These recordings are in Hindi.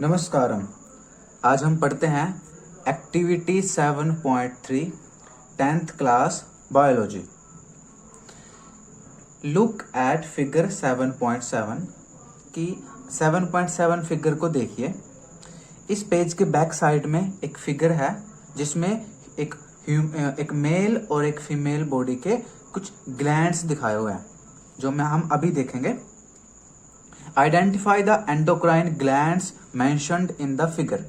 नमस्कारम। आज हम पढ़ते हैं activity 7.3 10th class biology. Look at figure 7.7 की 7.7 फिगर को देखिए। इस पेज के बैक साइड में एक फिगर है जिसमें एक मेल और एक फीमेल बॉडी के कुछ ग्लैंड्स दिखाए हुए हैं जो हम अभी देखेंगे। Identify the endocrine glands mentioned in the figure.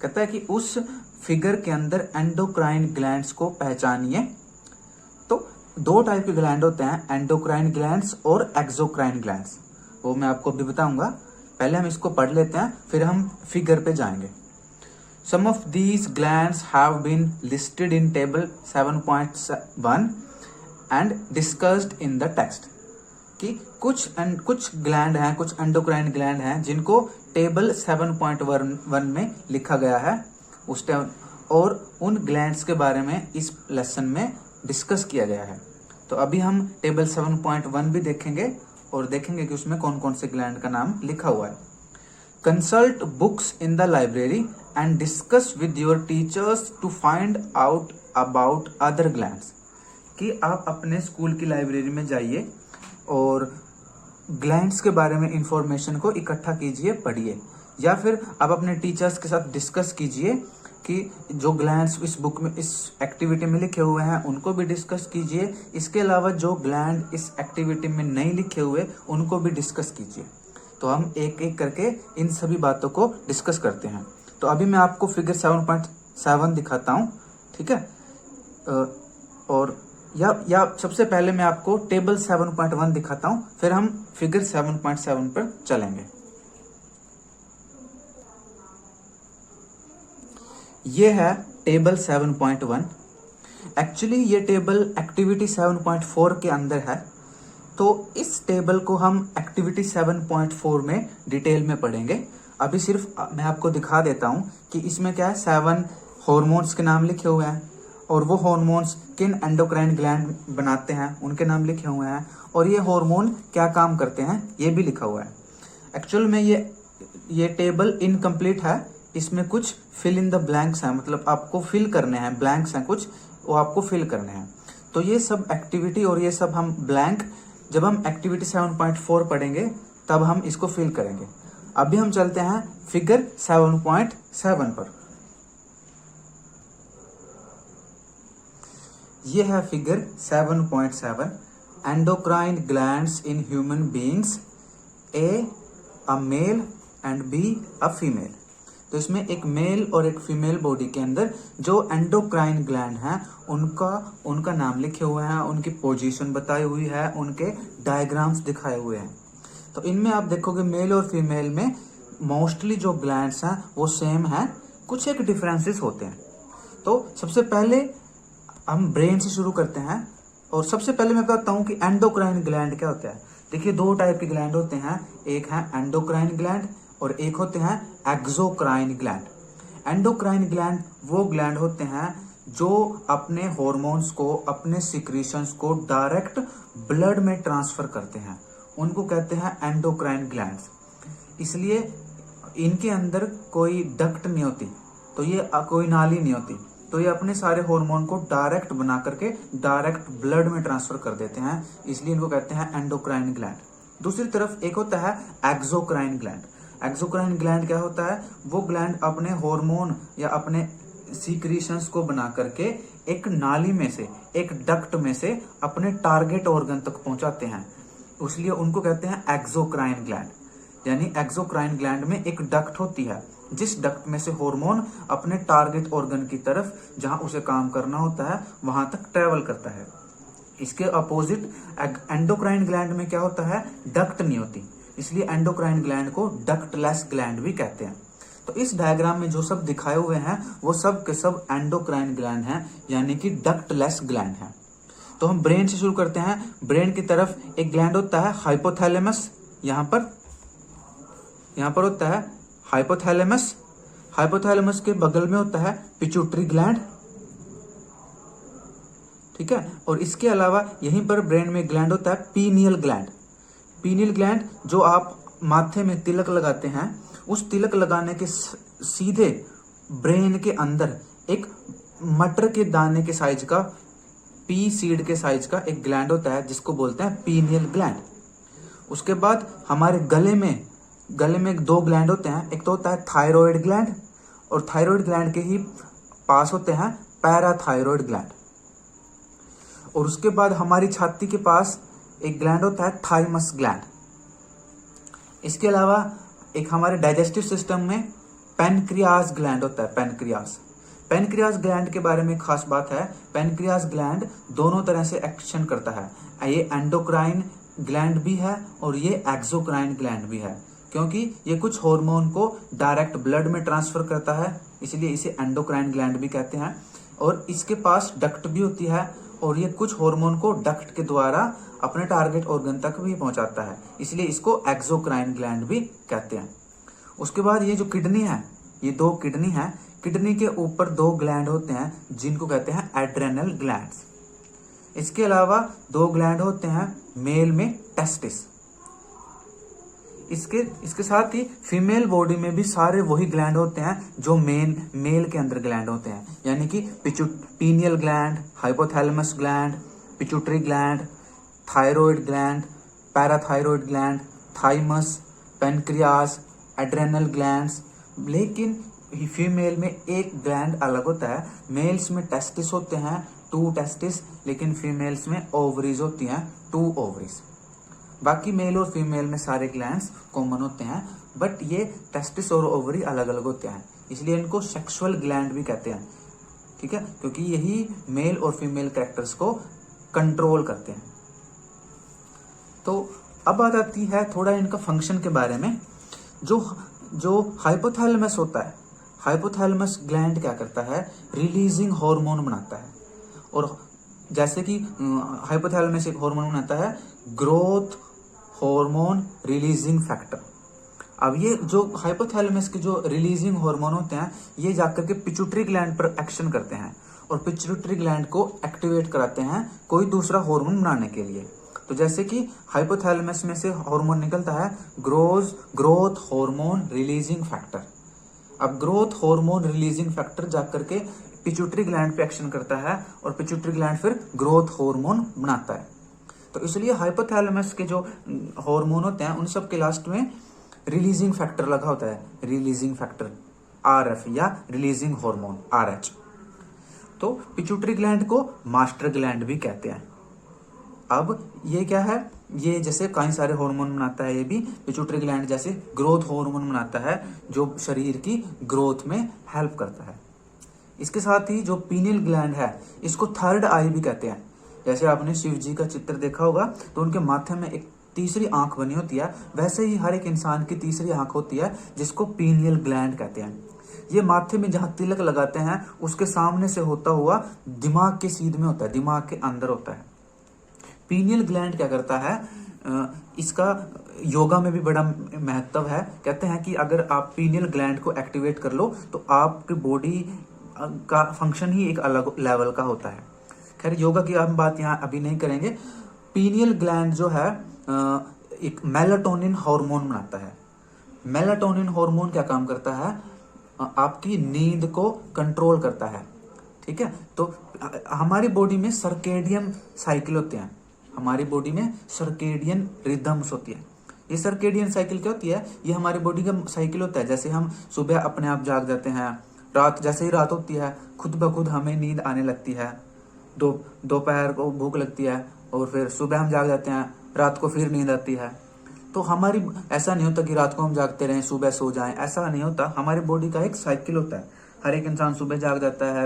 कहता है कि उस फिगर के अंदर एंडोक्राइन ग्लैंड्स को पहचानिए। तो दो टाइप के ग्लैंड होते हैं, एंडोक्राइन ग्लैंड्स और एक्सोक्राइन ग्लैंड्स। वो मैं आपको अभी बताऊंगा। पहले हम इसको पढ़ लेते हैं, फिर हम फिगर पे जाएंगे। Some of these glands have been listed in table 7.1 and discussed in the text. कि कुछ ग्लैंड हैं, कुछ एंडोक्राइन ग्लैंड हैं जिनको टेबल 7.1 में लिखा गया है उस टाइम, और उन ग्लैंड्स के बारे में इस लेसन में डिस्कस किया गया है। तो अभी हम टेबल 7.1 भी देखेंगे और देखेंगे कि उसमें कौन कौन से ग्लैंड का नाम लिखा हुआ है। Consult books in the library and discuss with your teachers to find out about other glands. कि आप अपने स्कूल की लाइब्रेरी में जाइए और ग्लैंड्स के बारे में इंफॉर्मेशन को इकट्ठा कीजिए, पढ़िए, या फिर आप अपने टीचर्स के साथ डिस्कस कीजिए कि जो ग्लैंड्स इस बुक में, इस एक्टिविटी में लिखे हुए हैं उनको भी डिस्कस कीजिए। इसके अलावा जो ग्लैंड इस एक्टिविटी में नहीं लिखे हुए उनको भी डिस्कस कीजिए। तो हम एक एक करके इन सभी बातों को डिस्कस करते हैं। तो अभी मैं आपको फिगर 7.7 दिखाता हूँ, ठीक है। और या सबसे पहले मैं आपको टेबल 7.1 दिखाता हूं, फिर हम फिगर 7.7 पर चलेंगे। ये है टेबल 7.1। एक्चुअली ये टेबल एक्टिविटी 7.4 के अंदर है। तो इस टेबल को हम एक्टिविटी 7.4 में डिटेल में पढ़ेंगे। अभी सिर्फ मैं आपको दिखा देता हूं कि इसमें क्या है। 7 हॉर्मोन्स के नाम लिखे हुए हैं और वो हॉर्मोन्स किन एंडोक्राइन ग्लैंड बनाते हैं उनके नाम लिखे हुए हैं, और ये हार्मोन क्या काम करते हैं ये भी लिखा हुआ है। एक्चुअल में ये टेबल इनकम्प्लीट है। इसमें कुछ फिल इन द ब्लैंक्स हैं, मतलब आपको फिल करने हैं, ब्लैंक्स हैं कुछ, वो आपको फिल करने हैं। तो ये सब एक्टिविटी और ये सब हम ब्लैंक जब हम एक्टिविटी 7.4 पढ़ेंगे तब हम इसको फिल करेंगे। अभी हम चलते हैं फिगर 7.7 पर। ये है figure 7.7। Endocrine glands in human beings, A a male and be a female. तो इसमें एक मेल और एक फीमेल बॉडी के अंदर जो एंडोक्राइन ग्लैंड हैं उनका नाम लिखे हुए हैं, उनकी पोजीशन बताई हुई है, उनके डायग्राम्स दिखाए हुए हैं। तो इनमें आप देखोगे मेल और फीमेल में मोस्टली जो ग्लैंड्स हैं वो सेम है, कुछ एक डिफरेंसेस होते हैं। तो सबसे पहले हम ब्रेन से शुरू करते हैं और सबसे पहले मैं बताता हूं कि एंडोक्राइन ग्लैंड क्या होता है। देखिए दो टाइप के ग्लैंड होते हैं, एक है एंडोक्राइन ग्लैंड और एक होते हैं एक्सोक्राइन ग्लैंड। एंडोक्राइन ग्लैंड वो ग्लैंड होते हैं जो अपने हॉर्मोन्स को, अपने सिक्रीशंस को डायरेक्ट ब्लड में ट्रांसफर करते हैं, उनको कहते हैं एंडोक्राइन ग्लैंड्स। इसलिए इनके अंदर कोई डक्ट नहीं होती, तो ये कोई नाली नहीं होती, तो ये अपने सारे हार्मोन को डायरेक्ट बना करके डायरेक्ट ब्लड में ट्रांसफर कर देते हैं, इसलिए इनको कहते हैं एंडोक्राइन ग्लैंड। दूसरी तरफ एक होता है एक्सोक्राइन ग्लैंड। एक्सोक्राइन ग्लैंड क्या होता है, वो ग्लैंड अपने हार्मोन या अपने सीक्रीशंस को बना करके एक नाली में से, एक डक्ट में से अपने टारगेट ऑर्गन तक पहुंचाते हैं, इसलिए उनको कहते हैं एक्सोक्राइन ग्लैंड। यानी एक्सोक्राइन ग्लैंड में एक डक्ट होती है जिस डक्ट में से हार्मोन अपने टारगेट ऑर्गन की तरफ, जहां उसे काम करना होता है, वहां तक ट्रेवल करता है। इसके अपोजिट एंडोक्राइन ग्लैंड में क्या होता है, डक्ट नहीं होती, इसलिए एंडोक्राइन ग्लैंड को डक्टलेस ग्लैंड भी कहते हैं। तो इस डायग्राम में जो सब दिखाए हुए हैं वो सब के सब एंडोक्राइन ग्लैंड हैं, यानी कि डक्टलेस ग्लैंड हैं। तो हम ब्रेन से शुरू करते हैं। ब्रेन की तरफ एक ग्लैंड होता है हाइपोथैलेमस, यहाँ पर होता है हाइपोथैलेमस। हाइपोथैलेमस के बगल में होता है पिट्यूटरी ग्लैंड, ठीक है। और इसके अलावा यहीं पर ब्रेन में ग्लैंड होता है पीनियल ग्लैंड। पीनियल ग्लैंड जो आप माथे में तिलक लगाते हैं उस तिलक लगाने के सीधे ब्रेन के अंदर एक मटर के दाने के साइज का, पी सीड के साइज का एक ग्लैंड होता है जिसको बोलते हैं पीनियल ग्लैंड। उसके बाद हमारे गले में दो ग्लैंड होते हैं, एक तो होता है थायराइड ग्लैंड और थायराइड ग्लैंड के ही पास होते हैं पैराथायराइड ग्लैंड। और उसके बाद हमारी छाती के पास एक ग्लैंड होता है थाइमस ग्लैंड। इसके अलावा एक हमारे डाइजेस्टिव सिस्टम में पैनक्रियाज ग्लैंड होता है, पैनक्रियाज ग्लैंड के बारे में खास बात है, पैनक्रियाज ग्लैंड दोनों तरह से एक्शन करता है। ये एंडोक्राइन ग्लैंड भी है और ये एक्सोक्राइन ग्लैंड भी है, क्योंकि ये कुछ हार्मोन को डायरेक्ट ब्लड में ट्रांसफर करता है, इसलिए इसे एंडोक्राइन ग्लैंड भी कहते हैं। और इसके पास डक्ट भी होती है और ये कुछ हार्मोन को डक्ट के द्वारा अपने टारगेट ऑर्गन तक भी पहुंचाता है, इसलिए इसको एक्सोक्राइन ग्लैंड भी कहते हैं। उसके बाद ये जो किडनी है, ये दो किडनी है, किडनी के ऊपर दो ग्लैंड होते हैं जिनको कहते हैं एड्रेनल ग्लैंड्स। इसके अलावा दो ग्लैंड होते हैं मेल में टेस्टिस। इसके साथ ही फीमेल बॉडी में भी सारे वही ग्लैंड होते हैं जो मेल के अंदर ग्लैंड होते हैं, यानी कि pineal gland, hypothalamus gland, pituitary gland, thyroid gland, parathyroid gland, thymus, pancreas, adrenal glands. लेकिन फीमेल में एक ग्लैंड अलग होता है, मेल्स में टेस्टिस होते हैं 2 टेस्टिस, लेकिन फीमेल्स में ओवरीज होती हैं 2 ओवरीज। बाकी मेल और फीमेल में सारे ग्लैंड्स कॉमन होते हैं, बट ये टेस्टिस और ओवरी अलग अलग होते हैं, इसलिए इनको सेक्सुअल ग्लैंड भी कहते हैं, ठीक है, क्योंकि यही मेल और फीमेल कैरेक्टर्स को कंट्रोल करते हैं। तो अब बात आती है थोड़ा इनका फंक्शन के बारे में। जो हाइपोथैलेमस होता है, हाइपोथैलेमस ग्लैंड क्या करता है, रिलीजिंग हार्मोन बनाता है। और जैसे कि हाइपोथैलेमस एक हार्मोन बनाता है ग्रोथ हार्मोन रिलीजिंग फैक्टर। अब ये जो हाइपोथैलेमस के जो रिलीजिंग हार्मोन होते हैं, ये जाकर के पिट्यूटरी ग्लैंड पर एक्शन करते हैं और पिट्यूटरी ग्लैंड को एक्टिवेट कराते हैं कोई दूसरा हार्मोन बनाने के लिए। तो जैसे कि हाइपोथैलेमस में से हार्मोन निकलता है ग्रोथ हार्मोन रिलीजिंग फैक्टर। अब ग्रोथ हार्मोन रिलीजिंग फैक्टर जाकर के पिट्यूटरी ग्लैंड पे एक्शन करता है और पिट्यूटरी ग्लैंड फिर ग्रोथ हार्मोन बनाता है। तो इसलिए हाइपोथैलेमस के जो हार्मोन होते हैं उन सब के लास्ट में रिलीजिंग फैक्टर लगा होता है, रिलीजिंग फैक्टर RF या रिलीजिंग हार्मोन RH। तो पिट्यूटरी ग्लैंड को मास्टर ग्लैंड भी कहते हैं। अब ये क्या है, ये जैसे कई सारे हार्मोन बनाता है, ये भी पिट्यूटरी ग्लैंड जैसे ग्रोथ हार्मोन बनाता है जो शरीर की ग्रोथ में हेल्प करता है। इसके साथ ही जो पीनियल ग्लैंड है इसको थर्ड आई भी कहते हैं। जैसे आपने शिव जी का चित्र देखा होगा तो उनके माथे में एक तीसरी आंख बनी होती है, वैसे ही हर एक इंसान की तीसरी आंख होती है जिसको पीनियल ग्लैंड कहते हैं। ये माथे में जहां तिलक लगाते हैं उसके सामने से होता हुआ दिमाग के सीध में होता है, दिमाग के अंदर होता है। पीनियल ग्लैंड क्या करता है, इसका योगा में भी बड़ा महत्व है। कहते हैं कि अगर आप पीनियल ग्लैंड को एक्टिवेट कर लो तो आपकी बॉडी का फंक्शन ही एक अलग लेवल का होता है। खैर योगा की हम बात यहाँ अभी नहीं करेंगे। पीनियल ग्लैंड जो है एक मेलाटोनिन हार्मोन बनाता है। मेलाटोनिन हार्मोन क्या काम करता है, आपकी नींद को कंट्रोल करता है, ठीक है। तो हमारी बॉडी में सर्केडियन साइकिल होते हैं, हमारी बॉडी में सर्केडियन रिदम्स होती है। ये सर्केडियन साइकिल क्या होती है, ये हमारी बॉडी का साइकिल होता है। जैसे हम सुबह अपने आप जाग जाते हैं, रात जैसे ही रात होती है खुद ब खुद हमें नींद आने लगती है, दोपहर को भूख लगती है और फिर सुबह हम जाग जाते हैं, रात को फिर नींद आती है। तो हमारी ऐसा नहीं होता कि रात को हम जागते रहें सुबह सो जाएं, ऐसा नहीं होता। हमारी बॉडी का एक साइकिल होता है। हर एक इंसान सुबह जाग जाता है,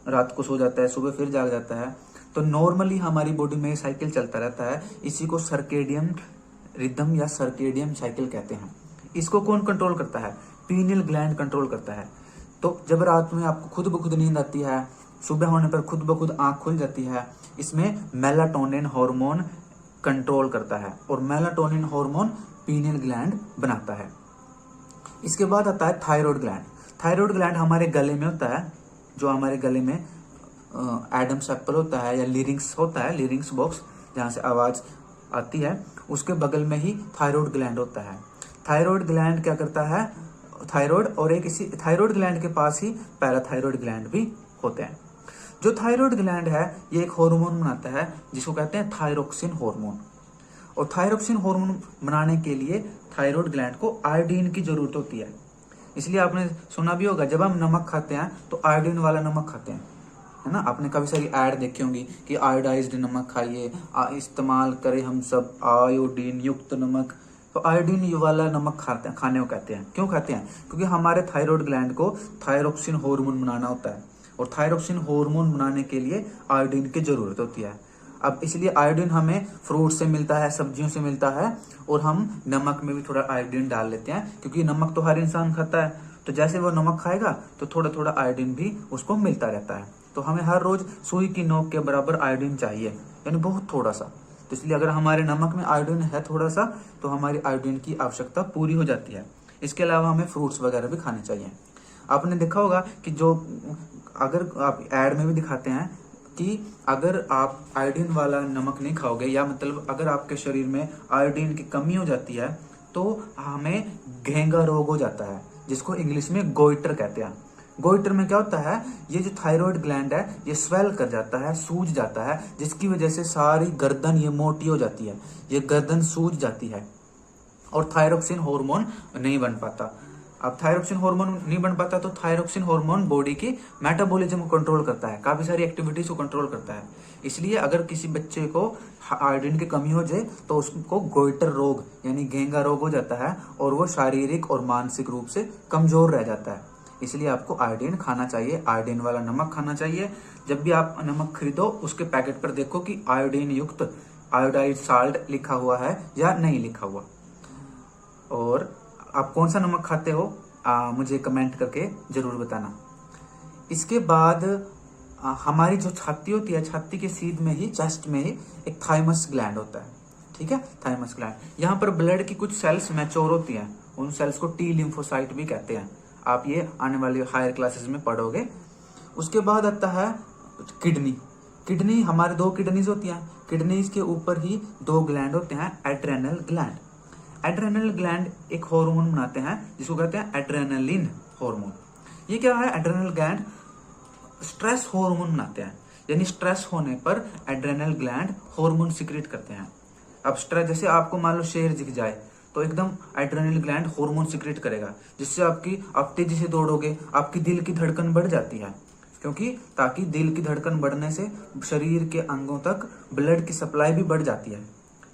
रात को सो जाता है, सुबह फिर जाग जाता है। तो नॉर्मली हमारी बॉडी में साइकिल चलता रहता है। इसी को सर्केडियन रिदम या सर्केडियन साइकिल कहते हैं। इसको कौन कंट्रोल करता है, पीनियल ग्लैंड कंट्रोल करता है। तो जब रात में आपको खुद ब खुद नींद आती है, सुबह होने पर खुद ब खुद आंख खुल जाती है, इसमें मेलाटोनिन हार्मोन कंट्रोल करता है और मेलाटोनिन हार्मोन पीनियल ग्लैंड बनाता है। इसके बाद आता है थायराइड ग्लैंड। थायराइड ग्लैंड हमारे गले में होता है, जो हमारे गले में एडम्स एप्पल होता है या लिरिंक्स होता है, लिरिंक्स बॉक्स जहाँ से आवाज आती है, उसके बगल में ही थायराइड ग्लैंड होता है। थायराइड ग्लैंड क्या करता है, थायराइड, और एक इसी थायराइड ग्लैंड के पास ही पैराथायराइड ग्लैंड भी होते हैं। जो थायराइड ग्लैंड है ये एक हार्मोन बनाता है जिसको कहते हैं थायरोक्सिन हार्मोन। और थायरोक्सिन हार्मोन बनाने के लिए थायराइड ग्लैंड को आयोडीन की जरूरत होती है। इसलिए आपने सुना भी होगा जब हम नमक खाते हैं तो आयोडीन वाला नमक खाते हैं, है ना। आपने काफी सारी ऐड देखी होंगी कि आयोडाइज्ड नमक खाइए, इस्तेमाल करें हम सब आयोडीन युक्त नमक। तो आयोडीन वाला नमक खाने को कहते हैं। क्यों खाते हैं? क्योंकि हमारे थायराइड ग्लैंड को थायरोक्सिन हार्मोन बनाना होता है, और थायरोक्सिन हार्मोन बनाने के लिए आयोडीन की जरूरत होती है। अब इसलिए आयोडीन हमें फ्रूट से मिलता है, सब्जियों से मिलता है, और हम नमक में भी थोड़ा आयोडीन डाल लेते हैं, क्योंकि नमक तो हर इंसान खाता है। तो जैसे वो नमक खाएगा तो थोड़ा थोड़ा आयोडीन भी उसको मिलता रहता है। तो हमें हर रोज सुई की नोक के बराबर आयोडीन चाहिए, यानी बहुत थोड़ा सा। तो इसलिए अगर हमारे नमक में आयोडीन है थोड़ा सा, तो हमारी आयोडीन की आवश्यकता पूरी हो जाती है। इसके अलावा हमें फ्रूट्स वगैरह भी खाने चाहिए। आपने देखा होगा कि जो अगर आप एड में भी दिखाते हैं कि अगर आप आयोडीन वाला नमक नहीं खाओगे, या मतलब अगर आपके शरीर में आयोडीन की कमी हो जाती है तो हमें घेंगा रोग हो जाता है, जिसको इंग्लिश में गोइटर कहते हैं। गोइटर में क्या होता है, ये जो थायराइड ग्लैंड है ये स्वेल कर जाता है, सूज जाता है, जिसकी वजह से सारी गर्दन ये मोटी हो जाती है, ये गर्दन सूज जाती है और थायरोक्सिन हार्मोन नहीं बन पाता। अब थायरोक्सिन हार्मोन नहीं बन पाता तो थायरोक्सिन हार्मोन बॉडी की मेटाबॉलिज्म को कंट्रोल करता है, काफी सारी एक्टिविटीज को कंट्रोल करता है। इसलिए अगर किसी बच्चे को आयोडीन की कमी हो जाए तो उसको गोइटर रोग यानी घेंगा रोग हो जाता है, और वो शारीरिक और मानसिक रूप से कमजोर रह जाता है। इसलिए आपको आयोडीन खाना चाहिए, आयोडीन वाला नमक खाना चाहिए। जब भी आप नमक खरीदो उसके पैकेट पर देखो कि आयोडीन युक्त आयोडाइड साल्ट लिखा हुआ है या नहीं लिखा हुआ। और आप कौन सा नमक खाते हो मुझे कमेंट करके जरूर बताना। इसके बाद हमारी जो छाती होती है, छाती के सीध में ही, चेस्ट में ही एक थाइमस ग्लैंड होता है, ठीक है, थाइमस ग्लैंड। यहाँ पर ब्लड की कुछ सेल्स मैच्योर होती हैं, उन सेल्स को टी लिम्फोसाइट भी कहते हैं। आप ये आने वाली हायर क्लासेस में पढ़ोगे। उसके बाद आता है किडनी। किडनी हमारे दो किडनीज होती हैं, किडनीज के ऊपर ही दो ग्लैंड होते हैं, एड्रेनल ग्लैंड। एड्रेनल ग्लैंड एक हार्मोन बनाते हैं जिसको कहते हैं एड्रेनलिन हार्मोन। ये क्या है? एड्रेनल ग्लैंड स्ट्रेस हार्मोन बनाते हैं, यानी स्ट्रेस होने पर एड्रेनल ग्लैंड हार्मोन सिक्रेट करते हैं। अब स्ट्रेस, जैसे आपको मान लो शेर दिख जाए तो एकदम एड्रेनल ग्लैंड हार्मोन सिक्रेट करेगा, जिससे आप तेजी से दौड़ोगे, आपकी दिल की धड़कन बढ़ जाती है, क्योंकि ताकि दिल की धड़कन बढ़ने से शरीर के अंगों तक ब्लड की सप्लाई भी बढ़ जाती है।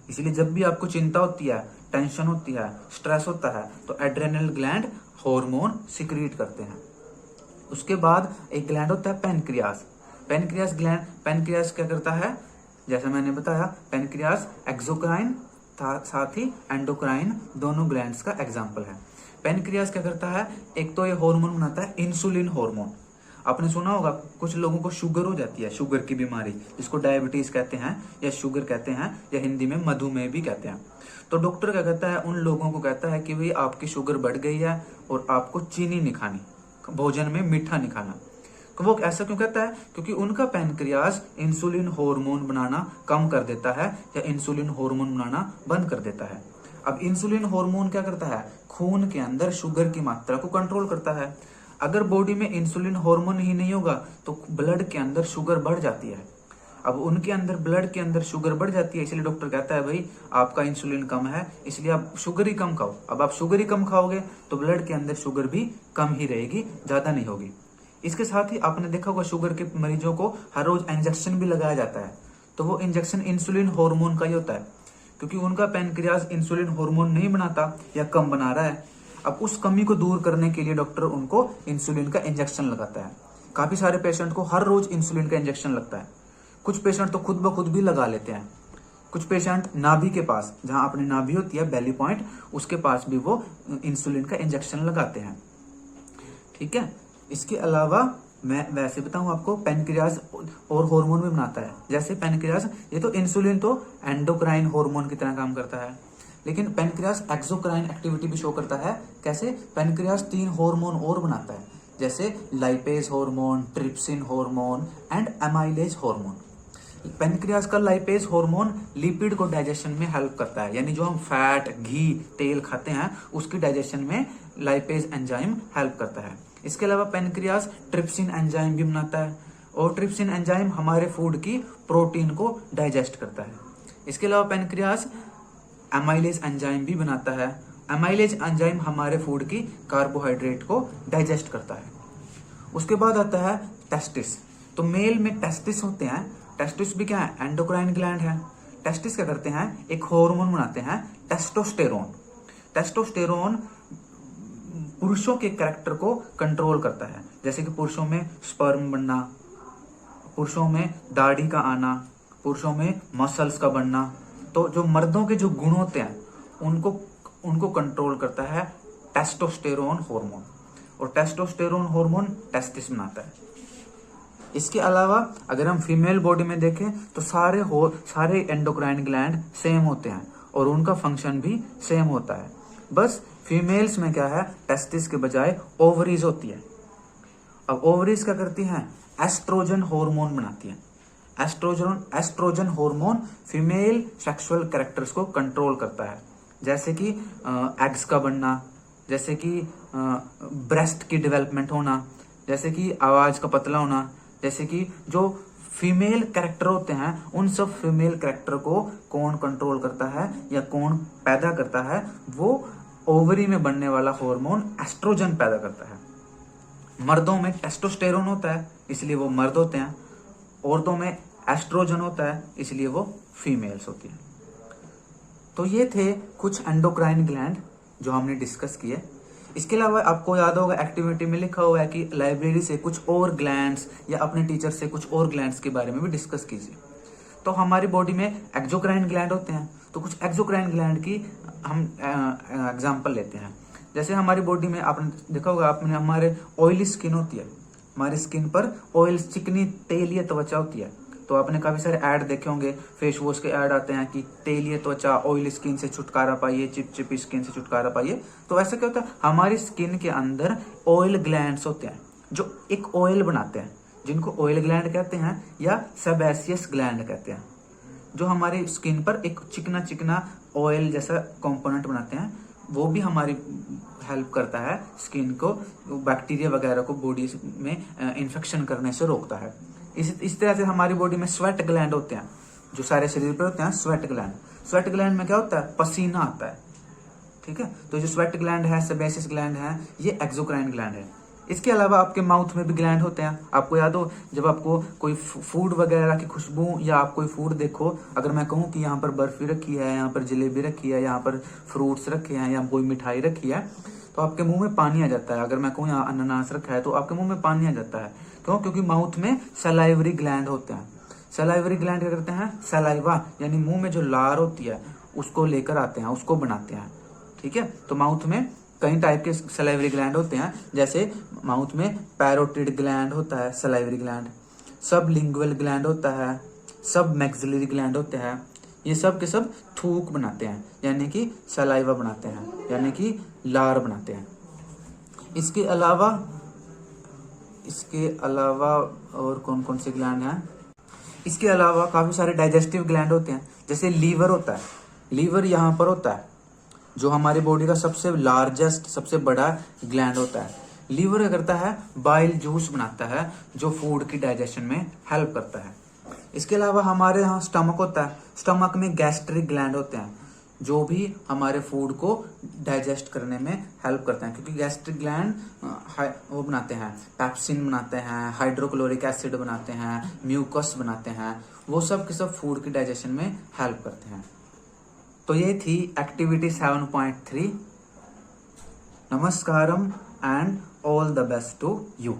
इसलिए जब भी आपको चिंता होती है, टेंशन होती है, स्ट्रेस होता है, तो एड्रेनल ग्लैंड हार्मोन सिक्रीट करते हैं। उसके बाद एक ग्लैंड होता है पेनक्रियास। पेनक्रियास ग्लैंड, पेनक्रियास क्या करता है? जैसा मैंने बताया, पेनक्रियास एक्सोक्राइन साथ ही एंडोक्राइन दोनों ग्लैंड्स का एग्जाम्पल है। पेनक्रियास क्या करता है? एक तो ये हार्मोन बनाता है इंसुलिन हार्मोन। आपने सुना होगा कुछ लोगों को शुगर हो जाती है, शुगर की बीमारी जिसको डायबिटीज कहते हैं या शुगर कहते हैं या हिंदी में मधुमेह भी कहते हैं। तो डॉक्टर क्या कहता है? उन लोगों को कहता है कि भाई आपकी शुगर बढ़ गई है और आपको चीनी नहीं खानी, भोजन में मीठा नहीं खाना। तो वो ऐसा क्यों कहता है? क्योंकि उनका पैनक्रियास इंसुलिन हार्मोन बनाना कम कर देता है या इंसुलिन हार्मोन बनाना बंद कर देता है। अब इंसुलिन हार्मोन क्या करता है? खून के अंदर शुगर की मात्रा को कंट्रोल करता है। अगर बॉडी में इंसुलिन हार्मोन ही नहीं होगा तो ब्लड के अंदर शुगर बढ़ जाती है। अब उनके अंदर ब्लड के अंदर शुगर बढ़ जाती है, इसलिए डॉक्टर कहता है भाई आपका इंसुलिन कम है, इसलिए आप शुगर ही कम खाओ। अब आप शुगर ही कम खाओगे तो ब्लड के अंदर शुगर भी कम ही रहेगी, ज्यादा नहीं होगी। इसके साथ ही आपने देखा होगा शुगर के मरीजों को हर रोज इंजेक्शन भी लगाया जाता है, तो वो इंजेक्शन इंसुलिन हार्मोन का ही होता है, क्योंकि उनका पैनक्रियास इंसुलिन हार्मोन नहीं बनाता या कम बना रहा है। अब उस कमी को दूर करने के लिए डॉक्टर उनको इंसुलिन का इंजेक्शन लगाता है। काफी सारे पेशेंट को हर रोज इंसुलिन का इंजेक्शन लगता है। कुछ पेशेंट तो खुद ब खुद भी लगा लेते हैं। कुछ पेशेंट नाभि के पास, जहां अपनी नाभि होती है बेली पॉइंट, उसके पास भी वो इंसुलिन का इंजेक्शन लगाते हैं। ठीक है। इसके अलावा मैं वैसे बताऊं आपको, पैनक्रियास और हार्मोन भी बनाता है। जैसे पैनक्रियास, ये तो इंसुलिन तो एंडोक्राइन हार्मोन की तरह काम करता है, लेकिन पैनक्रियास एक्सोक्राइन एक्टिविटी भी शो करता है। कैसे? पैनक्रियास 3 हार्मोन और बनाता है, जैसे lipase hormone, trypsin hormone and amylase hormone. Pancreas का लाइपेज हार्मोन लिपिड को डाइजेशन में हेल्प करता है, यानी जो हम फैट, घी, तेल खाते हैं उसकी डाइजेशन में लाइपेज एंजाइम हेल्प करता है। इसके अलावा पेनक्रियाज ट्रिप्सिन एंजाइम भी बनाता है और ट्रिप्सिन एंजाइम हमारे फूड की प्रोटीन को डाइजेस्ट करता है। इसके अलावा पेनक्रियाज एमाइलेज एंजाइम भी बनाता है। एमाइलेज एंजाइम हमारे फूड की कार्बोहाइड्रेट को डाइजेस्ट करता है। उसके बाद आता है टेस्टिस। तो मेल में टेस्टिस होते हैं। टेस्टिस भी क्या है? एंडोक्राइन ग्लैंड है। टेस्टिस क्या करते हैं? एक हार्मोन बनाते हैं टेस्टोस्टेरोन। टेस्टोस्टेरोन पुरुषों के कैरेक्टर को कंट्रोल करता है, जैसे कि पुरुषों में स्पर्म बनना, पुरुषों में दाढ़ी का आना, पुरुषों में मसल्स का बनना। तो जो मर्दों के जो गुण होते हैं उनको कंट्रोल करता है टेस्टोस्टेरोन हार्मोन, और टेस्टोस्टेरोन हार्मोन टेस्टिस बनाता है। इसके अलावा अगर हम फीमेल बॉडी में देखें तो सारे एंडोक्राइन ग्लैंड सेम होते हैं और उनका फंक्शन भी सेम होता है। बस फीमेल्स में क्या है? टेस्टिस के बजाय ओवरीज होती है। अब ओवरीज क्या करती हैं? एस्ट्रोजन हार्मोन बनाती हैं। Estrogen hormone female sexual characters को कंट्रोल करता है, जैसे कि एग्स का बनना, जैसे कि ब्रेस्ट की डेवलपमेंट होना, जैसे कि आवाज का पतला होना, जैसे कि जो फीमेल कैरेक्टर होते हैं उन सब फीमेल कैरेक्टर को कौन कंट्रोल करता है या कौन पैदा करता है? वो ओवरी में बनने वाला हार्मोन एस्ट्रोजन पैदा करता है। मर्दों में टेस्टोस्टेरोन होता है इसलिए वो मर्द होते हैं, औरतों में एस्ट्रोजन होता है इसलिए वो फीमेल्स होती हैं। तो ये थे कुछ एंडोक्राइन ग्लैंड जो हमने डिस्कस किए। इसके अलावा आपको याद होगा एक्टिविटी में लिखा हुआ है कि लाइब्रेरी से कुछ और ग्लैंड्स या अपने टीचर से कुछ और ग्लैंड्स के बारे में भी डिस्कस कीजिए। तो हमारी बॉडी में एक्सोक्राइन ग्लैंड होते हैं, तो कुछ एक्सोक्राइन ग्लैंड की हम एग्जांपल लेते हैं। जैसे हमारी बॉडी में आपने देखा होगा, आपने हमारे ऑयली स्किन होती है, हमारी स्किन पर ऑयल चिकनी तेलीय त्वचा होती है। तो आपने काफी सारे ऐड देखे होंगे, फेस वॉश के ऐड आते हैं कि तेलीय त्वचा, ऑयल स्किन से छुटकारा पाइए, चिपचिपी स्किन से छुटकारा पाइए। तो ऐसा क्या होता है? हमारी स्किन के अंदर ऑयल ग्लैंड्स होते हैं जो एक ऑयल बनाते हैं, जिनको ऑयल ग्लैंड कहते हैं या सेबेसियस ग्लैंड कहते हैं, जो हमारी स्किन पर एक चिकना चिकना ऑयल जैसा कंपोनेंट बनाते हैं। वो भी हमारी हेल्प करता है स्किन को, बैक्टीरिया वगैरह को बॉडी में इन्फेक्शन करने से रोकता है। इस तरह से हमारी बॉडी में स्वेट ग्लैंड होते हैं जो सारे शरीर पर होते हैं। स्वेट ग्लैंड में क्या होता है? पसीना आता है। ठीक है, तो जो स्वेट ग्लैंड है, सेबेसियस ग्लैंड है, ये एक्सोक्राइन ग्लैंड है। इसके अलावा आपके माउथ में भी ग्लैंड होते हैं। आपको याद हो, जब आपको कोई फूड वगैरह की खुशबू या आप कोई फूड देखो, अगर मैं कहूँ कि यहाँ पर बर्फी रखी है, यहाँ पर जलेबी रखी है, यहाँ पर फ्रूट्स रखे हैं, यहाँ कोई मिठाई रखी है, तो आपके मुंह में पानी आ जाता है। अगर मैं कहूँ यहाँ अनानास रखा है तो आपके मुंह में पानी आ जाता है। क्यों? क्योंकि माउथ में सलाइवरी ग्लैंड होते हैं। सलाइवरी ग्लैंड क्या करते हैं? सलाइवा यानी मुंह में जो लार होती है उसको लेकर आते हैं, उसको बनाते हैं। ठीक है, तो माउथ में कई टाइप के सलाइवरी ग्लैंड होते हैं। जैसे माउथ में पैरोटिड ग्लैंड होता है, सलाइवरी ग्लैंड, सबलिंगुअल ग्लैंड होता है, सब मैक्सिलरी ग्लैंड होते हैं। ये सब के सब थूक बनाते हैं, यानी कि सलाइवा बनाते हैं, यानी कि लार बनाते हैं। इसके अलावा और कौन कौन से ग्लैंड हैं? इसके अलावा काफी सारे डाइजेस्टिव ग्लैंड होते हैं। जैसे लीवर होता है, लीवर यहाँ पर होता है जो हमारी बॉडी का सबसे लार्जेस्ट, सबसे बड़ा ग्लैंड होता है। लीवर क्या करता है? बाइल जूस बनाता है जो फूड की डाइजेशन में हेल्प करता है। इसके अलावा हमारे यहाँ स्टमक होता है। स्टमक में गैस्ट्रिक ग्लैंड होते हैं जो भी हमारे फूड को डाइजेस्ट करने में हेल्प करते हैं, क्योंकि गैस्ट्रिक ग्लैंड वो बनाते हैं, पेप्सिन बनाते हैं, हाइड्रोक्लोरिक एसिड बनाते हैं, म्यूकस बनाते हैं, वो सब के सब फूड की डाइजेशन में हेल्प करते हैं। तो ये थी एक्टिविटी 7.3। नमस्कारम and all the best to you.